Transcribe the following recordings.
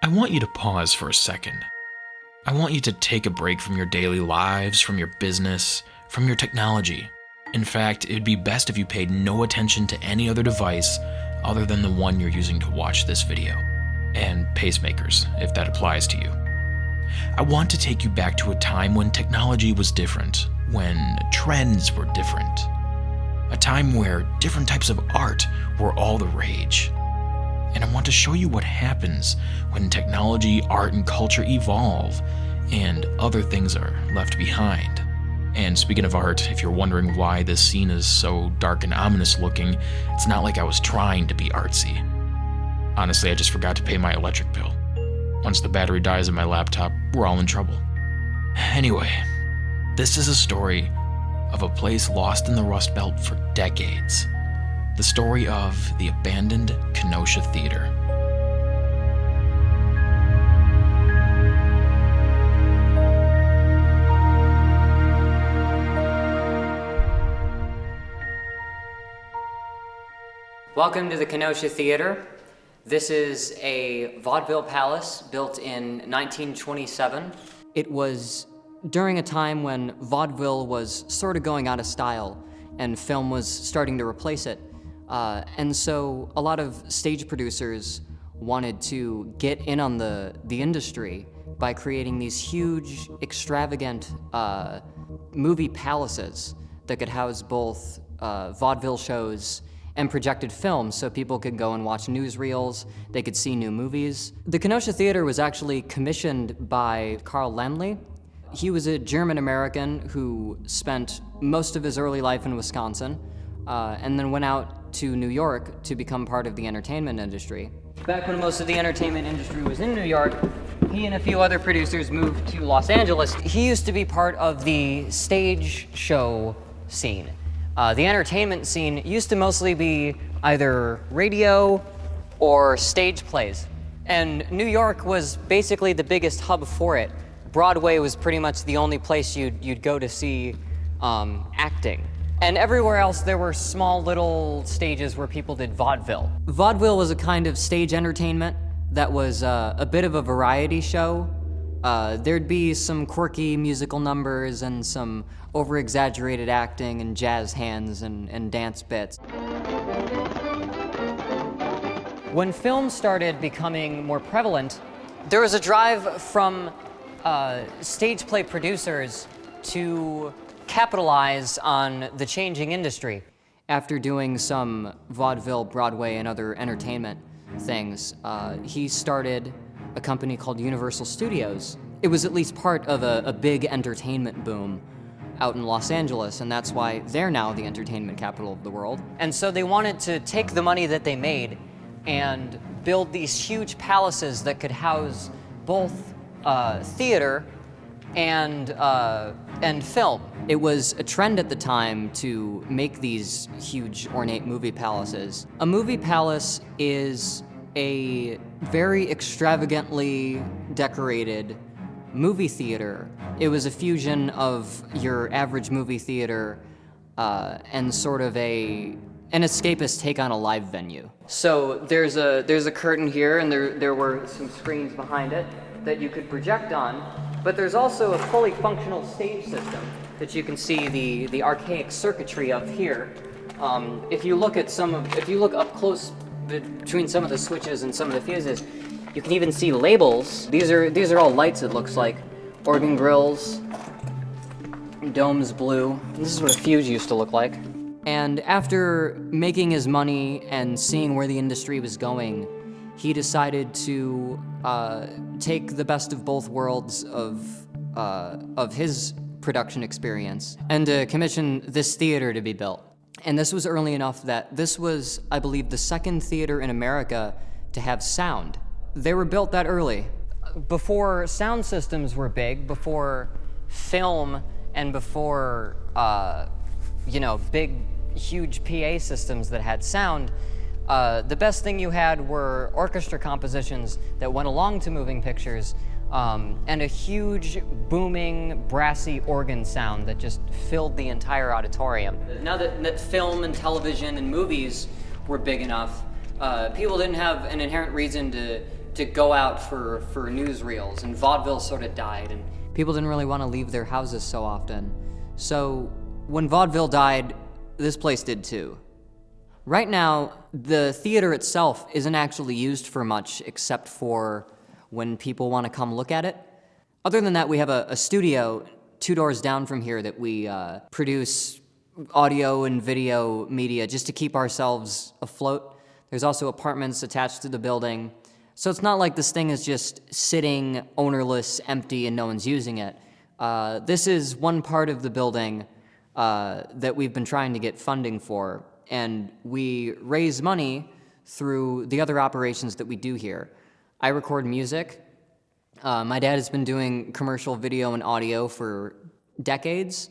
I want you to pause for a second. I want you to take a break from your daily lives, from your business, from your technology. In fact, it'd be best if you paid no attention to any other device other than the one you're using to watch this video. And pacemakers, if that applies to you. I want to take you back to a time when technology was different, when trends were different. A time where different types of art were all the rage. And I want to show you what happens when technology, art, and culture evolve, and other things are left behind. And speaking of art, if you're wondering why this scene is so dark and ominous looking, it's not like I was trying to be artsy. Honestly, I just forgot to pay my electric bill. Once the battery dies in my laptop, we're all in trouble. Anyway, this is a story of a place lost in the Rust Belt for decades. The story of the abandoned Kenosha Theater. Welcome to the Kenosha Theater. This is a vaudeville palace built in 1927. It was during a time when vaudeville was sort of going out of style and film was starting to replace it. And so a lot of stage producers wanted to get in on the industry by creating these huge, extravagant movie palaces that could house both vaudeville shows and projected films, so people could go and watch newsreels, they could see new movies. The Kenosha Theater was actually commissioned by Laemmle. He was a German-American who spent most of his early life in Wisconsin, and then went out to New York to become part of the entertainment industry. Back when most of the entertainment industry was in New York, he and a few other producers moved to Los Angeles. He used to be part of the stage show scene. The entertainment scene used to mostly be either radio or stage plays. And New York was basically the biggest hub for it. Broadway was pretty much the only place you'd go to see acting. And everywhere else, there were small little stages where people did vaudeville. Vaudeville was a kind of stage entertainment that was a bit of a variety show. There'd be some quirky musical numbers and some over-exaggerated acting and jazz hands and dance bits. When film started becoming more prevalent, there was a drive from stage play producers to capitalize on the changing industry. After doing some vaudeville, Broadway, and other entertainment things, he started a company called Universal Studios. It was at least part of a big entertainment boom out in Los Angeles, and that's why they're now the entertainment capital of the world. And so they wanted to take the money that they made and build these huge palaces that could house both theater and film. It was a trend at the time to make these huge ornate movie palaces. A movie palace is a very extravagantly decorated movie theater. It was a fusion of your average movie theater and sort of an escapist take on a live venue. So there's a curtain here, and there were some screens behind it that you could project on, but there's also a fully functional stage system that you can see the archaic circuitry of here. If you look up close between some of the switches and some of the fuses, you can even see labels. These are all lights, it looks like. Organ grills, domes blue. This is what a fuse used to look like. And after making his money and seeing where the industry was going, he decided to take the best of both worlds of his production experience and to commission this theater to be built. And this was early enough that this was, I believe, the second theater in America to have sound. They were built that early. Before sound systems were big, before film and before, big, huge PA systems that had sound, the best thing you had were orchestra compositions that went along to moving pictures, and a huge, booming, brassy organ sound that just filled the entire auditorium. Now that film and television and movies were big enough, people didn't have an inherent reason to go out for newsreels, and vaudeville sort of died, and people didn't really want to leave their houses so often. So when vaudeville died, this place did too. Right now, the theater itself isn't actually used for much except for when people want to come look at it. Other than that, we have a studio 2 doors down from here that we produce audio and video media just to keep ourselves afloat. There's also apartments attached to the building. So it's not like this thing is just sitting ownerless, empty, and no one's using it. This is one part of the building that we've been trying to get funding for, and we raise money through the other operations that we do here. I record music. My dad has been doing commercial video and audio for decades,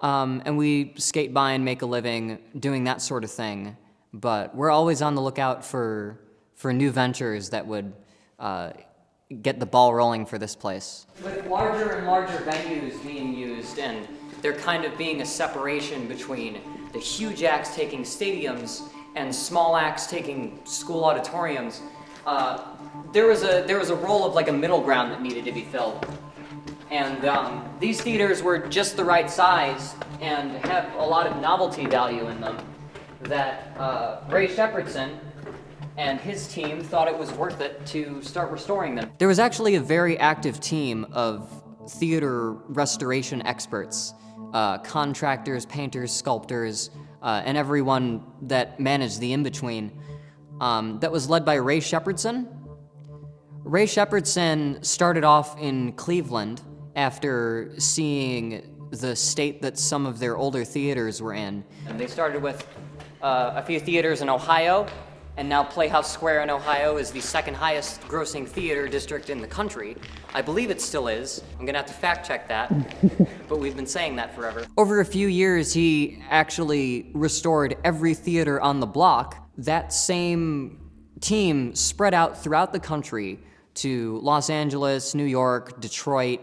and we skate by and make a living doing that sort of thing. But we're always on the lookout for new ventures that would get the ball rolling for this place. With larger and larger venues being used, and there kind of being a separation between the huge acts taking stadiums and small acts taking school auditoriums, there was a role of like a middle ground that needed to be filled. And these theaters were just the right size and have a lot of novelty value in them that Ray Shepardson and his team thought it was worth it to start restoring them. There was actually a very active team of theater restoration experts, contractors, painters, sculptors, and everyone that managed the in-between, that was led by Ray Shepardson. Ray Shepardson started off in Cleveland after seeing the state that some of their older theaters were in. And they started with a few theaters in Ohio, and now Playhouse Square in Ohio is the second highest grossing theater district in the country. I believe it still is. I'm gonna have to fact check that, but we've been saying that forever. Over a few years, he actually restored every theater on the block. That same team spread out throughout the country to Los Angeles, New York, Detroit.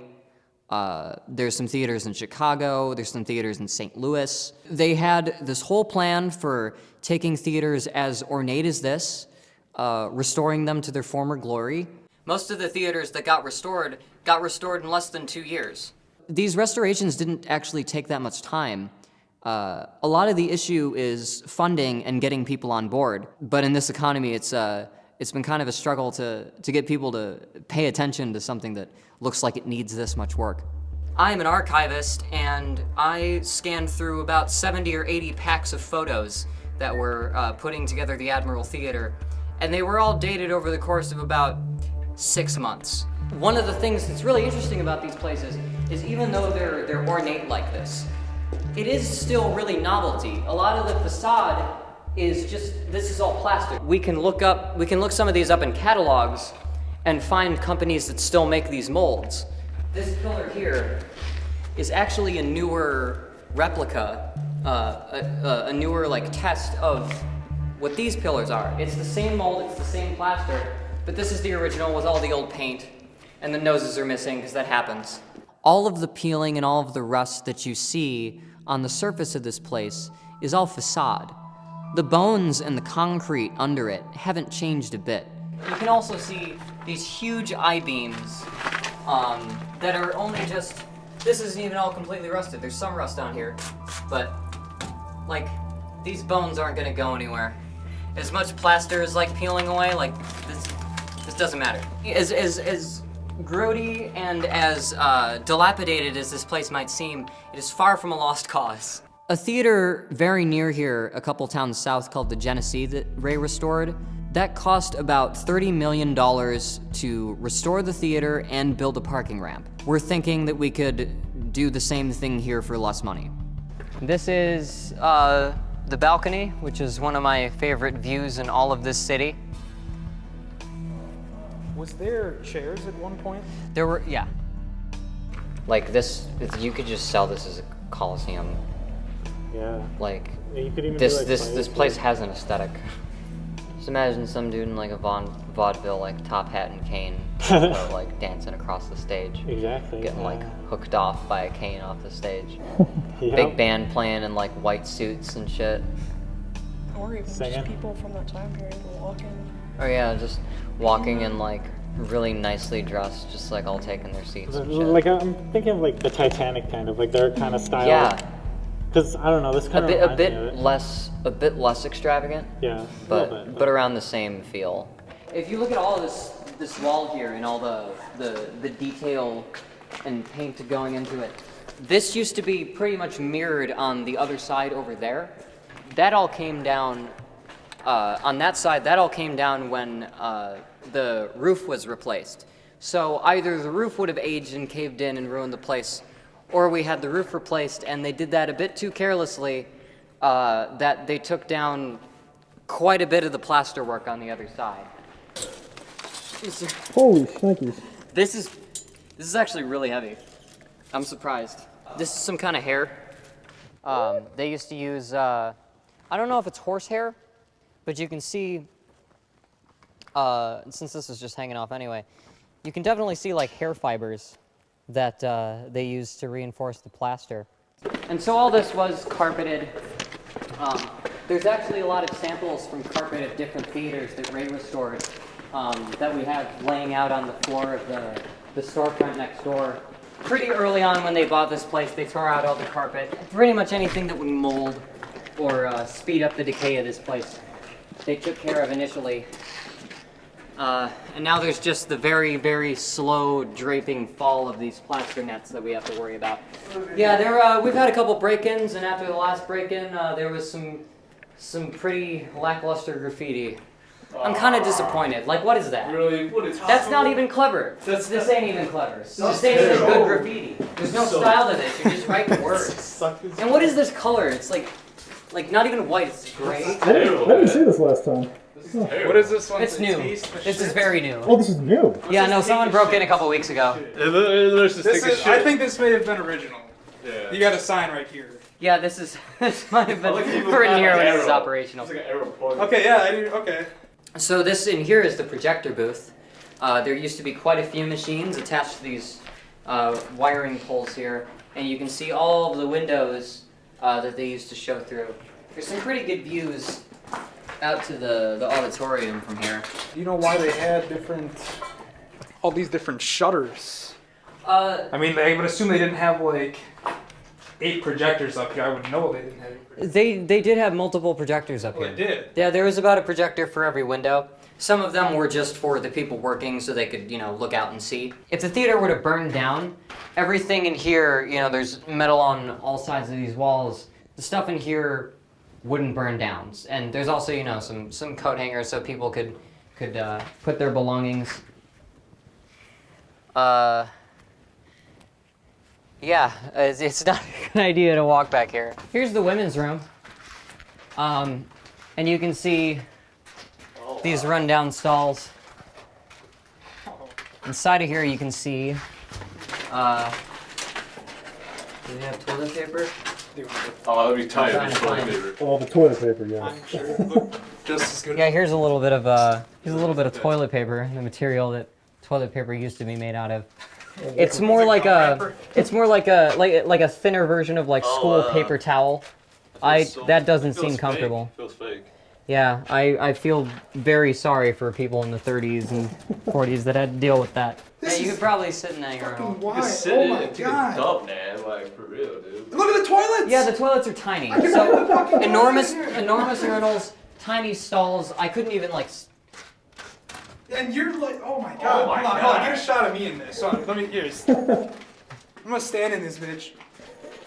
There's some theaters in Chicago, there's some theaters in St. Louis. They had this whole plan for taking theaters as ornate as this, restoring them to their former glory. Most of the theaters that got restored in less than 2 years. These restorations didn't actually take that much time. A lot of the issue is funding and getting people on board. But in this economy, it's been kind of a struggle to get people to pay attention to something that looks like it needs this much work. I'm an archivist, and I scanned through about 70 or 80 packs of photos that were putting together the Admiral Theater, and they were all dated over the course of about 6 months. One of the things that's really interesting about these places is even though they're ornate like this, it is still really novelty. A lot of the facade is just, this is all plastic. We can look some of these up in catalogs and find companies that still make these molds. This pillar here is actually a newer replica, a newer like test of what these pillars are. It's the same mold, it's the same plaster, but this is the original with all the old paint, and the noses are missing because that happens. All of the peeling and all of the rust that you see on the surface of this place is all facade. The bones and the concrete under it haven't changed a bit. You can also see these huge I-beams that are only just, this isn't even all completely rusted. There's some rust down here, but like these bones aren't gonna go anywhere. As much plaster is like peeling away, like this doesn't matter. As grody and as dilapidated as this place might seem, it is far from a lost cause. A theater very near here, a couple towns south, called the Genesee that Ray restored, that cost about $30 million to restore the theater and build a parking ramp. We're thinking that we could do the same thing here for less money. This is the balcony, which is one of my favorite views in all of this city. Was there chairs at one point? There were, yeah. Like this, you could just sell this as a coliseum. Yeah. Like, yeah, you could even this place has an aesthetic. Just imagine some dude in like a vaudeville, like top hat and cane, like dancing across the stage. Exactly. Getting like hooked off by a cane off the stage. Yep. Big band playing in like white suits and shit. or even Singing. just people from that time period were walking. Oh yeah, just walking in like really nicely dressed, just like all taking their seats and shit. Like I'm thinking of like the Titanic kind of, like their kind of style. Yeah, Because I don't know, this kind of a bit less extravagant. Yeah, a but little bit, but around the same feel. If you look at all this wall here and all the detail and paint going into it, this used to be pretty much mirrored on the other side over there. That all came down on that side. That all came down when the roof was replaced. So either the roof would have aged and caved in and ruined the place, or we had the roof replaced, and they did that a bit too carelessly that they took down quite a bit of the plaster work on the other side. Holy shnikes. This is actually really heavy. I'm surprised. This is some kind of hair. They used to use, I don't know if it's horsehair, but you can see, since this is just hanging off anyway, you can definitely see like hair fibers that they used to reinforce the plaster. And so all this was carpeted. There's actually a lot of samples from carpet at different theaters that Ray restored that we have laying out on the floor of the storefront next door. Pretty early on when they bought this place, they tore out all the carpet. Pretty much anything that would mold or speed up the decay of this place, they took care of initially. And now there's just the very, very slow draping fall of these plaster nets that we have to worry about. Yeah, we've had a couple break-ins, and after the last break-in, there was some pretty lackluster graffiti. I'm kind of disappointed. Like, what is that? Really? What is That's not even clever. This ain't even clever. This ain't even good graffiti. There's no style to this. You're just writing words. And what is this color? It's like not even white. It's gray. I didn't see this last time. What is this one? It's new. This is very new. Oh, this is new. Yeah, no, someone broke in a couple weeks ago. I think this may have been original. Yeah. You got a sign right here. Yeah, this might have been written here when this is operational. It's like an arrow pointing. Okay, yeah, okay. So this in here is the projector booth. There used to be quite a few machines attached to these wiring poles here, and you can see all of the windows that they used to show through. There's some pretty good views out to the auditorium from here. Do you know why they had all these different shutters? I mean, I would assume they didn't have like 8 projectors up here. I would know they didn't have 8 projectors. They did have multiple projectors up here. They did? Yeah, there was about a projector for every window. Some of them were just for the people working so they could, look out and see. If the theater were to burn down, everything in here, there's metal on all sides of these walls. The stuff in here wouldn't burn down. And there's also, some coat hangers so people could put their belongings. Yeah, it's not a good idea to walk back here. Here's the women's room. And you can see these rundown stalls. Inside of here you can see, do they have toilet paper? Oh, that'd be tight. I'm trying to find- Oh, the toilet paper, yeah. I'm sure it looked just as good. Yeah, here's a little bit of toilet paper, the material that toilet paper used to be made out of. It's more like a thinner version of like school paper towel. That doesn't seem comfortable. It feels fake. Yeah, I feel very sorry for people in the 30s and 40s that had to deal with that. Yeah, you could probably sit in that urinal. You can sit in it and take a dump, man. Like, for real, dude. Look at the toilets! Yeah, the toilets are tiny. So enormous urinals, tiny stalls. I couldn't even like. And you're like, oh my god. Hold on, get a shot of me in this. Hold on, let me, here's. I'm gonna stand in this bitch.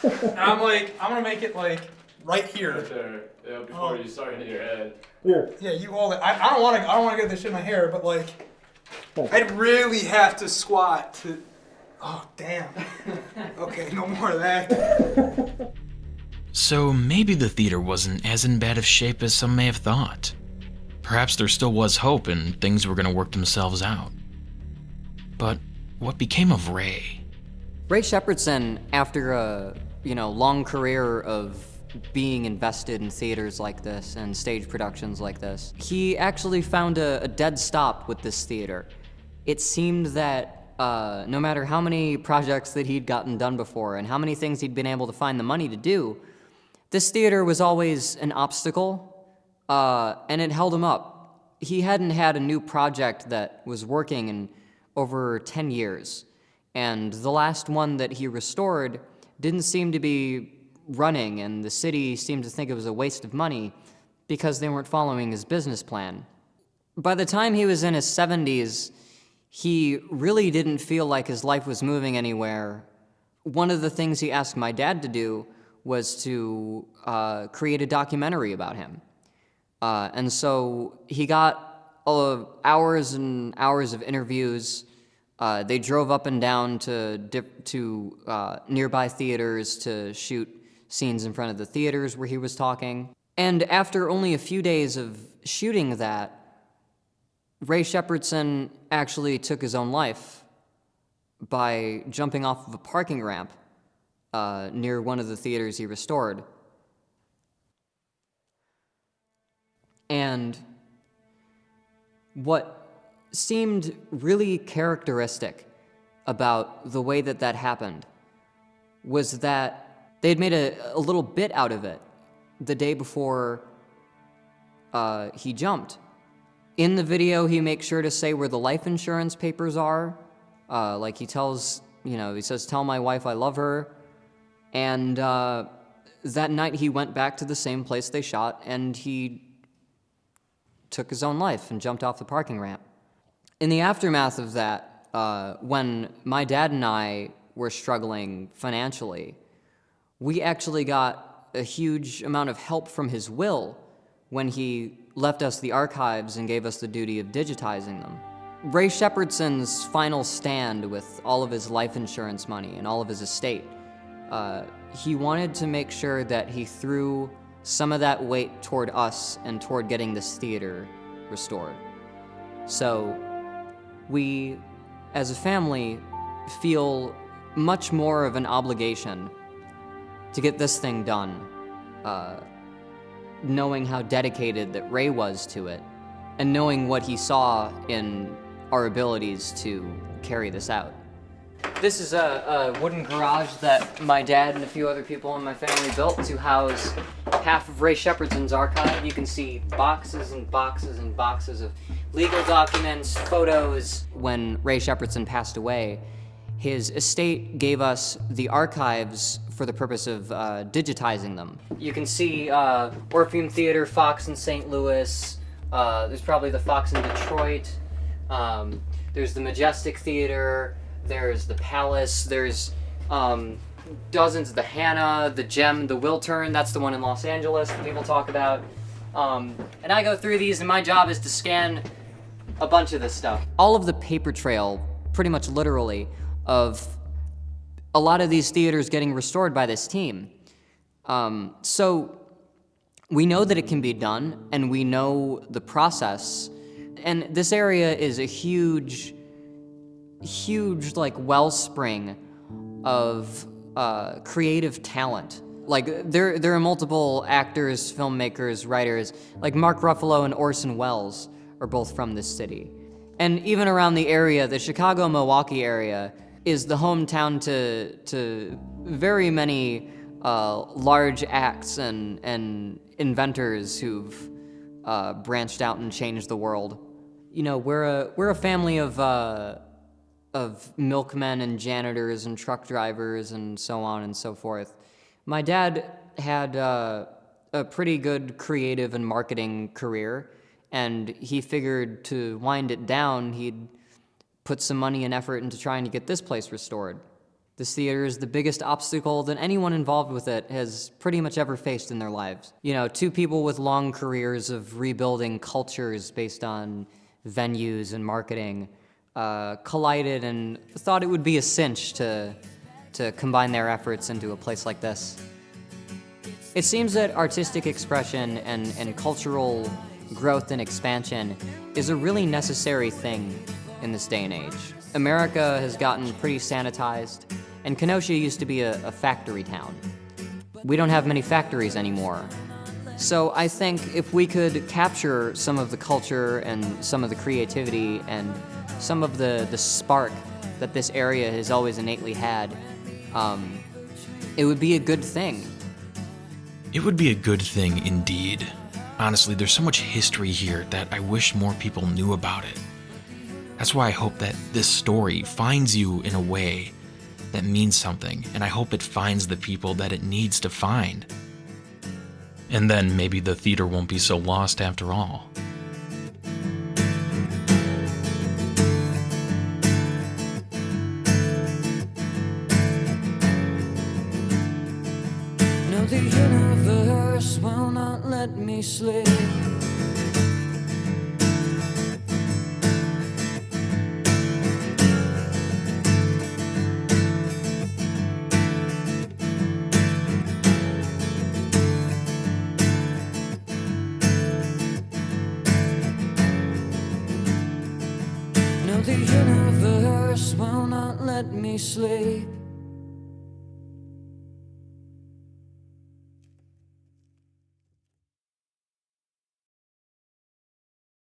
And I'm gonna make it like right here. Right there. Yeah, before you start hitting your head. Here. Yeah, you hold it. I don't wanna get this shit in my hair, but like, I'd really have to squat to, oh damn. Okay, no more of that. So maybe the theater wasn't as in bad of shape as some may have thought. Perhaps there still was hope and things were going to work themselves out. But what became of Ray? Ray Shepardson, after a long career of being invested in theaters like this and stage productions like this, he actually found a dead stop with this theater. It seemed that no matter how many projects that he'd gotten done before and how many things he'd been able to find the money to do, this theater was always an obstacle and it held him up. He hadn't had a new project that was working in over 10 years, and the last one that he restored didn't seem to be running, and the city seemed to think it was a waste of money because they weren't following his business plan. By the time he was in his 70s, he really didn't feel like his life was moving anywhere. One of the things he asked my dad to do was to create a documentary about him. And so he got hours and hours of interviews. They drove up and down to nearby theaters to shoot scenes in front of the theaters where he was talking. And after only a few days of shooting that, Ray Shepardson actually took his own life by jumping off of a parking ramp near one of the theaters he restored. And what seemed really characteristic about the way that happened was that they'd made a little bit out of it the day before he jumped. In the video, he makes sure to say where the life insurance papers are. Like he tells, he says, "Tell my wife I love her." And that night he went back to the same place they shot, and he took his own life and jumped off the parking ramp. In the aftermath of that, when my dad and I were struggling financially, we actually got a huge amount of help from his will when he left us the archives and gave us the duty of digitizing them. Ray Shepardson's final stand with all of his life insurance money and all of his estate, he wanted to make sure that he threw some of that weight toward us and toward getting this theater restored. So we, as a family, feel much more of an obligation to get this thing done, knowing how dedicated that Ray was to it, and knowing what he saw in our abilities to carry this out. This is a wooden garage that my dad and a few other people in my family built to house half of Ray Shepardson's archive. You can see boxes and boxes and boxes of legal documents, photos. When Ray Shepardson passed away, his estate gave us the archives for the purpose of digitizing them. You can see Orpheum Theater, Fox in St. Louis. There's probably the Fox in Detroit. There's the Majestic Theater. There's the Palace. There's dozens. The Hannah, the Gem, the Wiltern. That's the one in Los Angeles that people talk about. And I go through these, and my job is to scan a bunch of this stuff. All of the paper trail, pretty much literally, of a lot of these theaters getting restored by this team. So we know that it can be done, and we know the process. And this area is a huge like wellspring of creative talent. Like there are multiple actors, filmmakers, writers, like Mark Ruffalo and Orson Welles are both from this city. And even around the area, the Chicago-Milwaukee area is the hometown to very many large acts and inventors who've branched out and changed the world. We're a family of milkmen and janitors and truck drivers and so on and so forth. My dad had a pretty good creative and marketing career, and he figured to wind it down, he'd put some money and effort into trying to get this place restored. This theater is the biggest obstacle that anyone involved with it has pretty much ever faced in their lives. Two people with long careers of rebuilding cultures based on venues and marketing collided and thought it would be a cinch to combine their efforts into a place like this. It seems that artistic expression and cultural growth and expansion is a really necessary thing in this day and age. America has gotten pretty sanitized, and Kenosha used to be a factory town. We don't have many factories anymore. So I think if we could capture some of the culture and some of the creativity and some of the spark that this area has always innately had, it would be a good thing. It would be a good thing indeed. Honestly, there's so much history here that I wish more people knew about it. That's why I hope that this story finds you in a way that means something, and I hope it finds the people that it needs to find. And then maybe the theater won't be so lost after all. No, the universe will not let me sleep. No, the universe will not let me sleep.